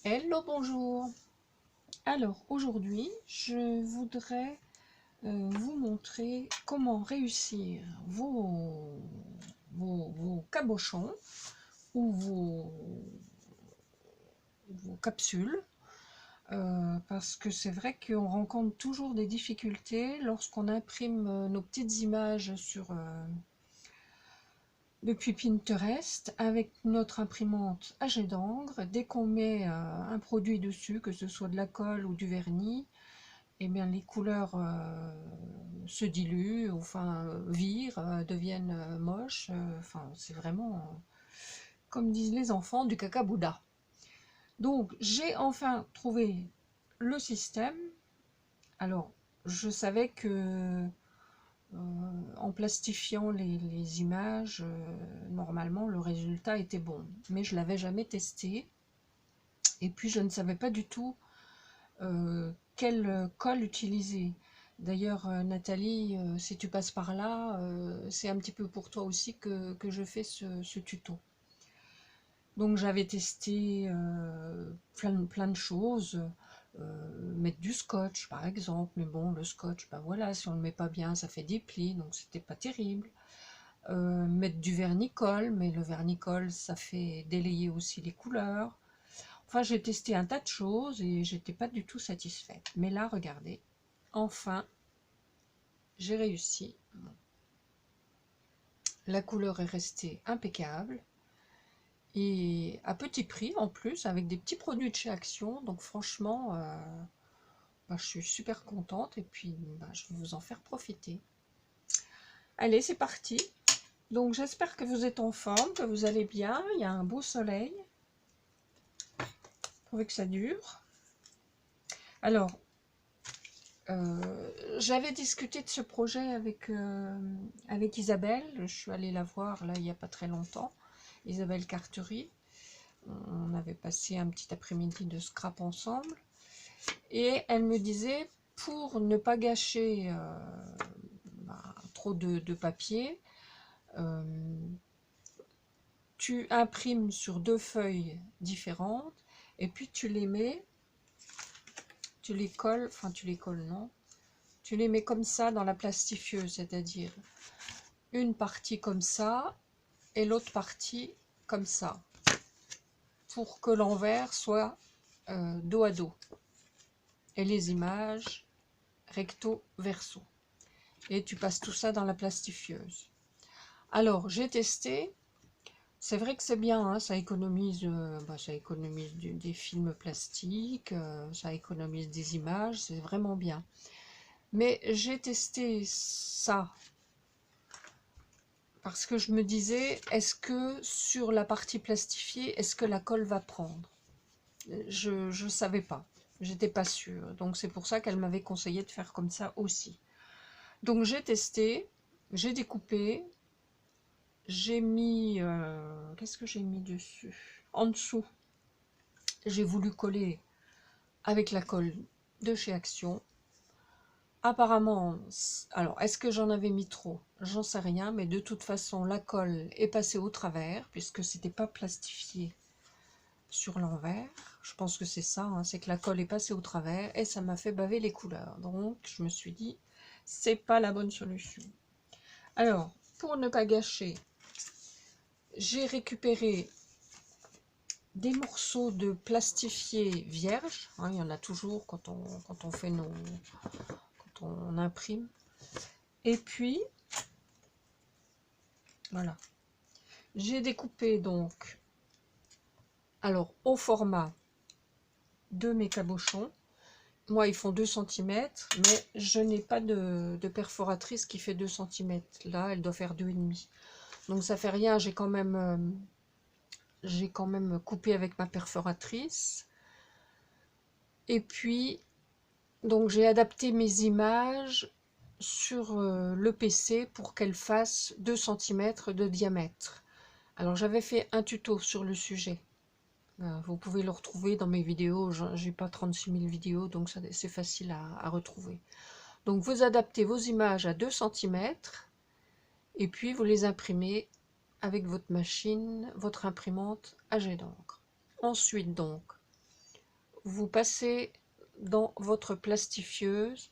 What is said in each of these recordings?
Hello, bonjour. Alors aujourd'hui, je voudrais vous montrer comment réussir vos cabochons ou vos capsules, parce que c'est vrai qu'on rencontre toujours des difficultés lorsqu'on imprime nos petites images depuis Pinterest avec notre imprimante à jet d'encre. Dès qu'on met un produit dessus, que ce soit de la colle ou du vernis, eh bien, les couleurs se diluent, enfin virent, deviennent moches. Enfin, c'est vraiment, comme disent les enfants, du caca-bouda. Donc, j'ai enfin trouvé le système. Alors, je savais que en plastifiant les images, normalement, le résultat était bon. Mais je ne l'avais jamais testé. Et puis, je ne savais pas du tout quelle colle utiliser. D'ailleurs, Nathalie, si tu passes par là, c'est un petit peu pour toi aussi que je fais ce tuto. Donc j'avais testé plein de choses, mettre du scotch par exemple, mais bon, le scotch, ben voilà, si on le met pas bien, ça fait des plis, donc c'était pas terrible. Mettre du vernicole, mais le vernicole, ça fait délayer aussi les couleurs. Enfin, j'ai testé un tas de choses et j'étais pas du tout satisfaite. Mais là, regardez, enfin, j'ai réussi. La couleur est restée impeccable et à petit prix en plus, avec des petits produits de chez Action. Donc franchement, bah, je suis super contente et puis bah, je vais vous en faire profiter. Allez, c'est parti. Donc j'espère que vous êtes en forme, que vous allez bien. Il y a un beau soleil. Pourvu que ça dure. Alors, j'avais discuté de ce projet avec Isabelle. Je suis allée la voir là il n'y a pas très longtemps. Isabelle Cartery. On avait passé un petit après-midi de scrap ensemble. Et elle me disait, pour ne pas gâcher trop de papier, euh, tu imprimes sur 2 feuilles différentes et puis tu les mets, tu les colles, enfin tu les colles non, tu les mets comme ça dans la plastifieuse, c'est-à-dire une partie comme ça et l'autre partie comme ça, pour que l'envers soit dos à dos et les images recto verso. Et tu passes tout ça dans la plastifieuse. Alors j'ai testé, c'est vrai que c'est bien, hein, ça économise, des films plastiques, ça économise des images, c'est vraiment bien. Mais j'ai testé ça parce que je me disais, est-ce que sur la partie plastifiée, est-ce que la colle va prendre? Je ne savais pas, j'étais pas sûre. Donc c'est pour ça qu'elle m'avait conseillé de faire comme ça aussi. Donc j'ai testé, j'ai découpé, j'ai mis... qu'est-ce que j'ai mis dessus? En dessous, j'ai voulu coller avec la colle de chez Action. Apparemment, alors est-ce que j'en avais mis trop? J'en sais rien, mais de toute façon, la colle est passée au travers, puisque c'était pas plastifié sur l'envers. Je pense que c'est ça, hein, c'est que la colle est passée au travers et ça m'a fait baver les couleurs. Donc je me suis dit, c'est pas la bonne solution. Alors, pour ne pas gâcher, j'ai récupéré des morceaux de plastifié vierge, hein, il y en a toujours quand on fait quand on imprime. Et puis, voilà, j'ai découpé donc, alors au format de mes cabochons. Moi, ils font 2 cm, mais je n'ai pas de perforatrice qui fait 2 cm. Là, elle doit faire 2,5. Donc ça fait rien, j'ai quand même coupé avec ma perforatrice. Et puis, donc j'ai adapté mes images sur le PC pour qu'elles fassent 2 cm de diamètre. Alors j'avais fait un tuto sur le sujet. Vous pouvez le retrouver dans mes vidéos, j'ai pas 36 000 vidéos, donc c'est facile à retrouver. Donc vous adaptez vos images à 2 cm et puis vous les imprimez avec votre machine, votre imprimante à jet d'encre. Ensuite donc, vous passez dans votre plastifieuse.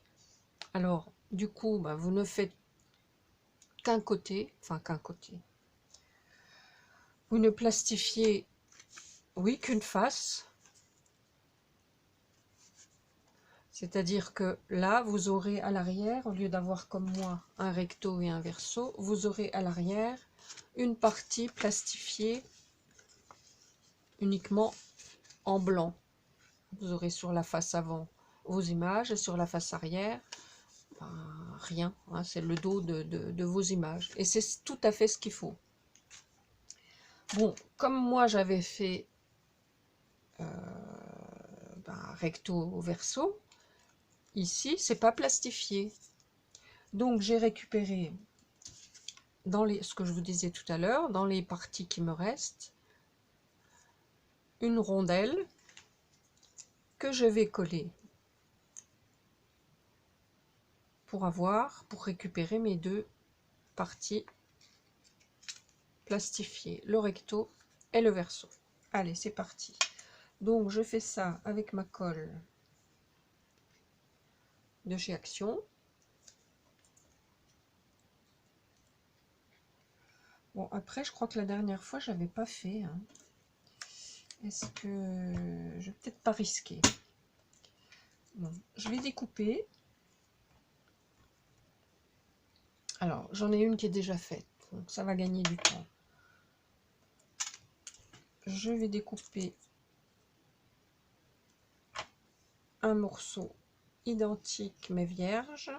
Alors, du coup, bah, vous ne faites qu'un côté, enfin qu'un côté. Vous ne plastifiez, oui, qu'une face. C'est-à-dire que là, vous aurez à l'arrière, au lieu d'avoir comme moi un recto et un verso, vous aurez à l'arrière une partie plastifiée uniquement en blanc. Vous aurez sur la face avant vos images et sur la face arrière, ben, rien. Hein, c'est le dos de vos images. Et c'est tout à fait ce qu'il faut. Bon, comme moi j'avais fait recto au verso, ici c'est pas plastifié. Donc j'ai récupéré dans ce que je vous disais tout à l'heure, dans les parties qui me restent, une rondelle que je vais coller pour récupérer mes deux parties plastifiées, le recto et le verso. Allez, c'est parti. Donc je fais ça avec ma colle de chez Action. Bon, après, je crois que la dernière fois, j'avais pas fait. Hein. Est-ce que je vais peut-être pas risquer. Bon, je vais découper. Alors, j'en ai une qui est déjà faite, donc ça va gagner du temps. Je vais découper un morceau identique mais vierge.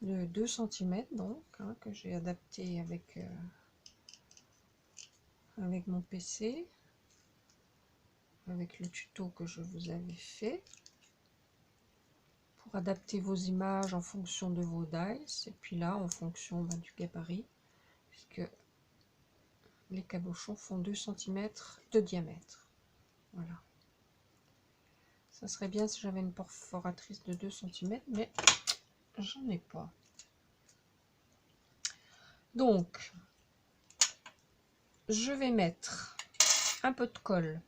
De 2 cm donc, hein, que j'ai adapté avec mon PC, avec le tuto que je vous avais fait, pour adapter vos images en fonction de vos dies, et puis là en fonction du gabarit, puisque les cabochons font 2 cm de diamètre. Voilà. Ça serait bien si j'avais une perforatrice de 2 cm, mais j'en ai pas. Donc, je vais mettre un peu de colle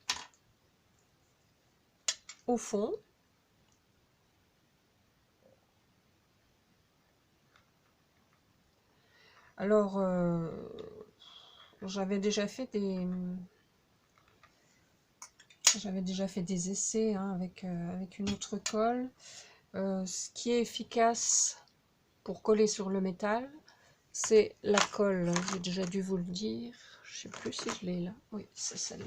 au fond. Alors, j'avais déjà fait des essais hein, avec une autre colle. Ce qui est efficace pour coller sur le métal, c'est la colle. J'ai déjà dû vous le dire. Je sais plus si je l'ai là. Oui, c'est celle-là.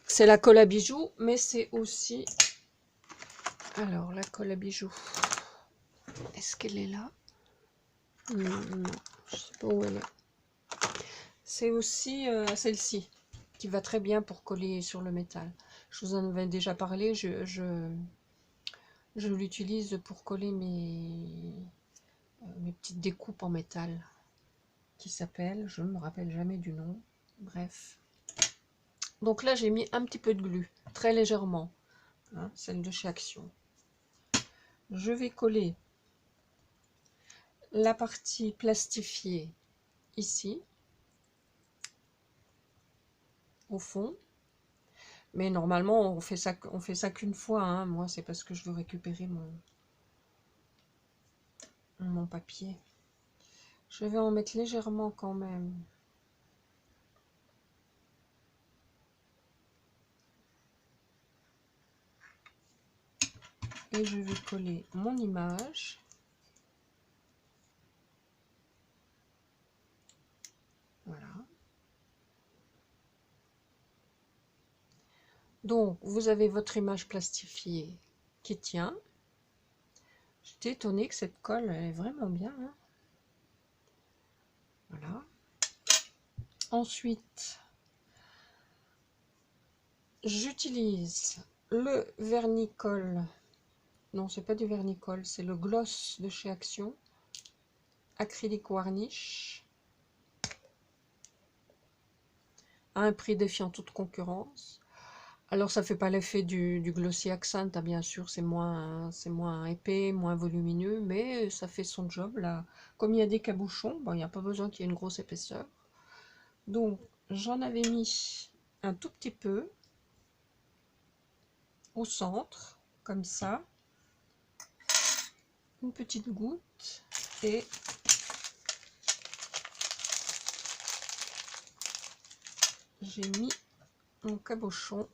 C'est la colle à bijoux, mais c'est aussi... Alors, la colle à bijoux. Est-ce qu'elle est là? Non, je sais pas où elle est. C'est aussi celle-ci, qui va très bien pour coller sur le métal. Je vous en avais déjà parlé, je l'utilise pour coller mes petites découpes en métal, qui s'appellent, je ne me rappelle jamais du nom, bref. Donc là j'ai mis un petit peu de glu, très légèrement, hein, celle de chez Action. Je vais coller la partie plastifiée ici, au fond. Mais normalement, on fait ça qu'une fois. Hein. Moi, c'est parce que je veux récupérer mon papier. Je vais en mettre légèrement quand même. Et je vais coller mon image. Voilà. Donc, vous avez votre image plastifiée qui tient. J'étais étonnée que cette colle, elle est vraiment bien. Hein. Voilà. Ensuite, j'utilise le vernis-colle. Non, c'est pas du vernis-colle, c'est le gloss de chez Action. Acrylique Warnish. À un prix défiant toute concurrence. Alors ça fait pas l'effet du Glossy Accent, hein, bien sûr, c'est moins épais, moins volumineux, mais ça fait son job là. Comme il y a des cabochons, bon, il n'y a pas besoin qu'il y ait une grosse épaisseur. Donc j'en avais mis un tout petit peu au centre, comme ça, une petite goutte, et j'ai mis mon cabochon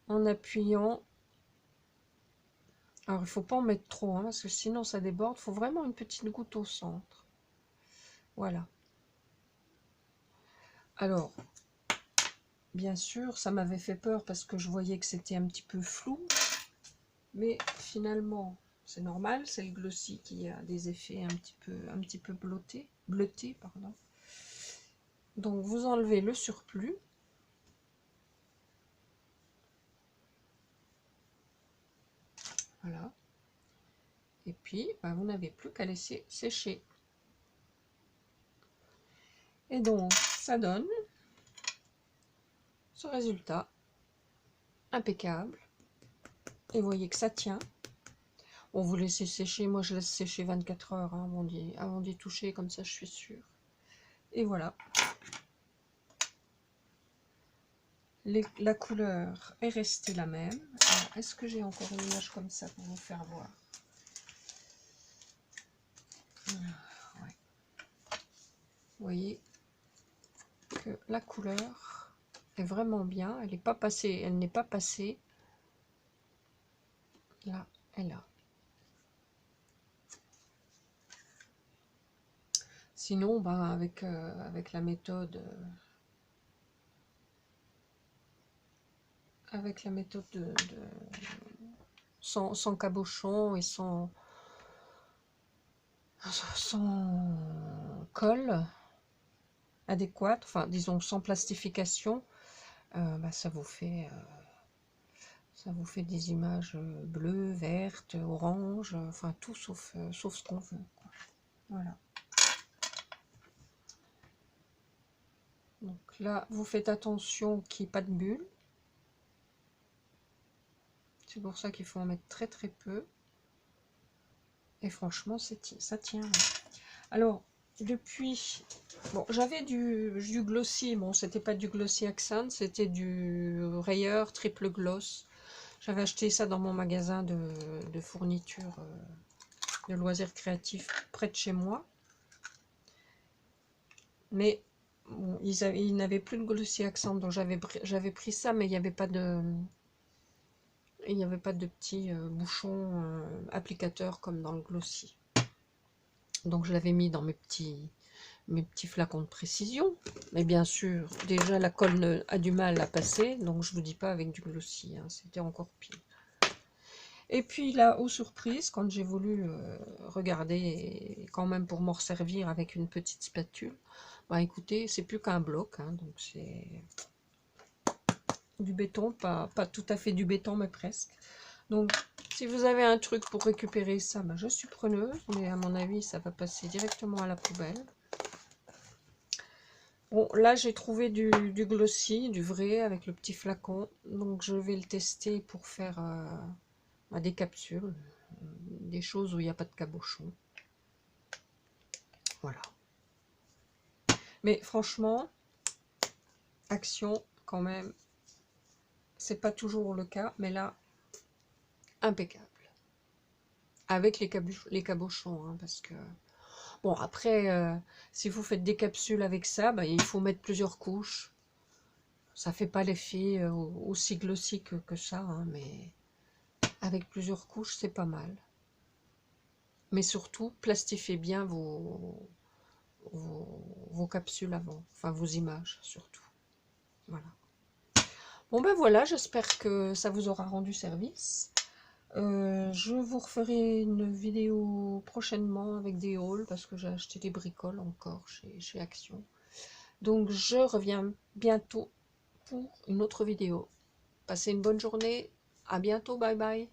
en appuyant. Alors il faut pas en mettre trop, hein, parce que sinon ça déborde. Il faut vraiment une petite goutte au centre. Voilà. Alors, bien sûr, ça m'avait fait peur parce que je voyais que c'était un petit peu flou. Mais finalement, c'est normal, c'est le glossy qui a des effets un petit peu bleutés, pardon. Donc vous enlevez le surplus. Voilà. Et puis, ben, vous n'avez plus qu'à laisser sécher. Et donc, ça donne ce résultat impeccable. Et vous voyez que ça tient. Bon, vous laissez sécher, moi je laisse sécher 24 heures hein, avant d'y toucher, comme ça je suis sûre. Et voilà. La couleur est restée la même. Est-ce que j'ai encore une image comme ça pour vous faire voir? Ouais. Vous voyez que la couleur est vraiment bien. Elle n'est pas passée, elle n'est pas passée là et là. Sinon, ben, avec la méthode sans cabochon et sans colle adéquate, enfin disons sans plastification, bah, ça vous fait des images bleues, vertes, oranges, enfin tout sauf ce qu'on veut, quoi. Voilà. Donc là, vous faites attention qu'il n'y ait pas de bulles. C'est pour ça qu'il faut en mettre très très peu. Et franchement, ça tient. Alors, depuis... Bon, j'avais du glossy. Bon, c'était pas du glossy accent, c'était du rayeur triple gloss. J'avais acheté ça dans mon magasin de fourniture de loisirs créatifs près de chez moi. Mais bon, ils n'avaient plus de glossy accent, donc j'avais pris ça, mais il n'y avait pas de... Il n'y avait pas de petits bouchons applicateurs comme dans le glossy. Donc je l'avais mis dans mes petits flacons de précision. Mais bien sûr, déjà la colle a du mal à passer, donc je vous dis pas avec du glossy, hein, c'était encore pire. Et puis là, aux surprises, quand j'ai voulu regarder, et quand même pour m'en servir avec une petite spatule, bah écoutez, c'est plus qu'un bloc, hein, donc c'est du béton, pas tout à fait du béton, mais presque. Donc, si vous avez un truc pour récupérer ça, bah, je suis preneuse, mais à mon avis, ça va passer directement à la poubelle. Bon, là, j'ai trouvé du glossy, du vrai, avec le petit flacon. Donc, je vais le tester pour faire des capsules, des choses où il n'y a pas de cabochon. Voilà. Mais franchement, Action, quand même, c'est pas toujours le cas, mais là, impeccable. Avec les cabochons, hein, parce que... Bon, après, si vous faites des capsules avec ça, bah, il faut mettre plusieurs couches. Ça fait pas l'effet aussi glossy que ça, hein, mais avec plusieurs couches, c'est pas mal. Mais surtout, plastifiez bien vos capsules avant, enfin vos images surtout. Voilà. Bon ben voilà, j'espère que ça vous aura rendu service. Je vous referai une vidéo prochainement avec des hauls parce que j'ai acheté des bricoles encore chez Action. Donc je reviens bientôt pour une autre vidéo. Passez une bonne journée, à bientôt, bye bye.